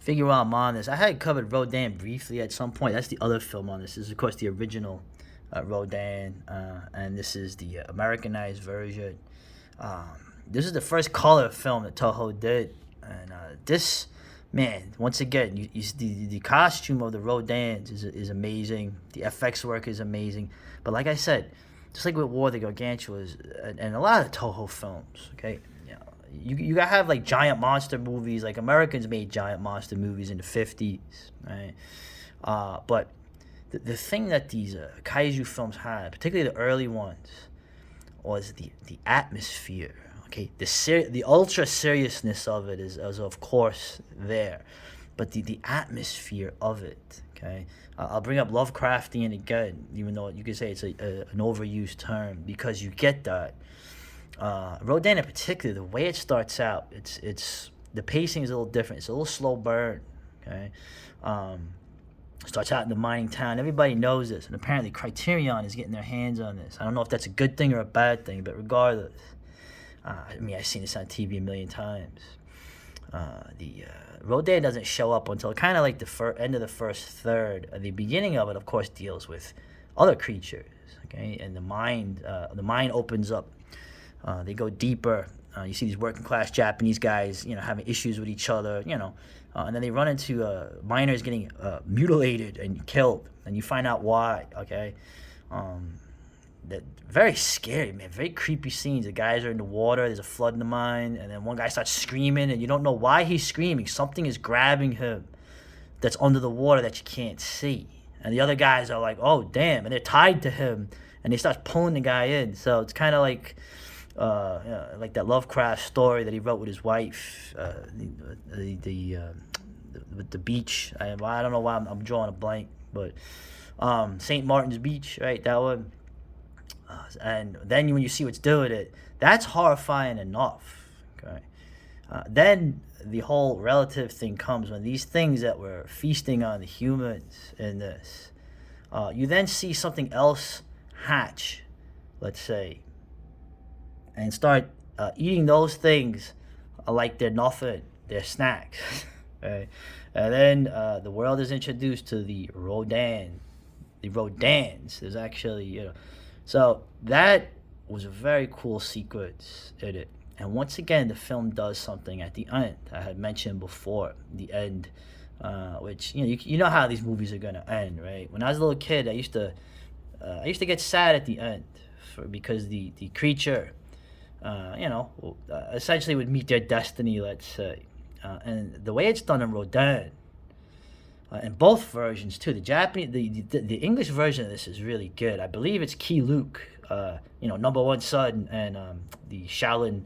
figure out I'm on this. I had covered Rodan briefly at some point. That's the other film on this. This is, of course, the original Rodan, and this is the Americanized version. Um, this is the first color film that Toho did, and this, man, once again, the costume of the Rodans is amazing. The FX work is amazing. But like I said, just like with War of the Gargantuas and a lot of Toho films, okay, you gotta have like giant monster movies. Like Americans made giant monster movies in the 50s, right? But the thing that these kaiju films had, particularly the early ones, was the atmosphere. Okay, the ultra seriousness of it is of course there, but the atmosphere of it. Okay, I'll bring up Lovecraftian again, even though you could say it's an overused term, because you get that. Rodan in particular, the way it starts out, it's the pacing is a little different. It's a little slow burn. Okay, starts out in the mining town. Everybody knows this, and apparently Criterion is getting their hands on this. I don't know if that's a good thing or a bad thing, but regardless, I mean, I've seen this on TV a million times. The Rodan doesn't show up until kind of like the end of the first third. The beginning of it, of course, deals with other creatures. Okay, and the mind opens up. They go deeper. You see these working class Japanese guys, having issues with each other, and then they run into miners getting mutilated and killed, and you find out why. Okay, that very scary, man. Very creepy scenes. The guys are in the water. There's a flood in the mine, and then one guy starts screaming, and you don't know why he's screaming. Something is grabbing him that's under the water that you can't see, and the other guys are like, "Oh, damn!" and they're tied to him, and they start pulling the guy in. So it's kind of like that Lovecraft story that he wrote with his wife, with the beach. I don't know why I'm drawing a blank, but St. Martin's Beach, right? That one. And then when you see what's doing it, that's horrifying enough. Okay. Then the whole relative thing comes when these things that were feasting on the humans in this, you then see something else hatch, let's say, and start eating those things like they're nothing, they're snacks. Right? And then the world is introduced to the Rodans. There's actually, so that was a very cool sequence in it. And once again, the film does something at the end. I had mentioned before the end, which you know how these movies are gonna end, right? When I was a little kid, I used to get sad at the end because the creature, essentially would meet their destiny, let's say. And the way it's done in Rodan, in both versions too, the Japanese, the English version of this is really good. I believe it's Key Luke, number one son, and the Shaolin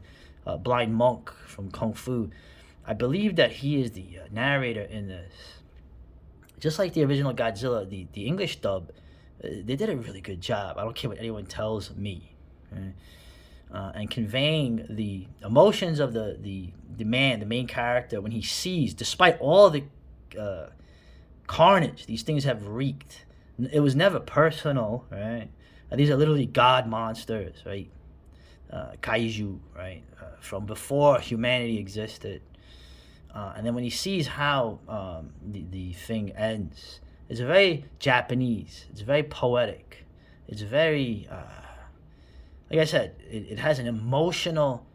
blind monk from Kung Fu. I believe that he is the narrator in this. Just like the original Godzilla, the English dub, they did a really good job. I don't care what anyone tells me. Right? And conveying the emotions of the main character, when he sees, despite all the carnage these things have wreaked, it was never personal, right? These are literally god monsters, right? Kaiju, right? From before humanity existed. And then when he sees how the thing ends, it's very Japanese. It's very poetic. It's very, like I said, it has an emotional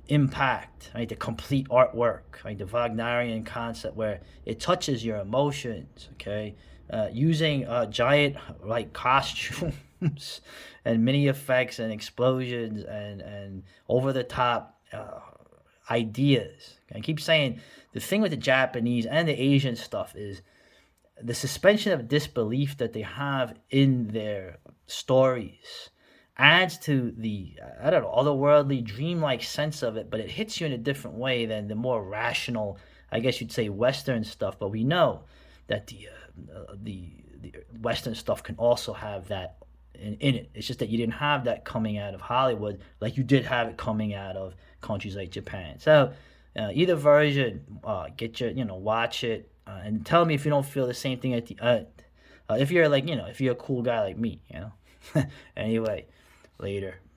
impact, right? The complete artwork, right? The Wagnerian concept where it touches your emotions, okay? Using giant like costumes and mini effects and explosions and over the top ideas. I keep saying the thing with the Japanese and the Asian stuff is the suspension of disbelief that they have in their stories adds to the, I don't know, otherworldly, dreamlike sense of it, but it hits you in a different way than the more rational, I guess you'd say, Western stuff. But we know that the Western stuff can also have that in it. It's just that you didn't have that coming out of Hollywood like you did have it coming out of countries like Japan. So either version, watch it and tell me if you don't feel the same thing at the end. If you're a cool guy like me. Anyway, later.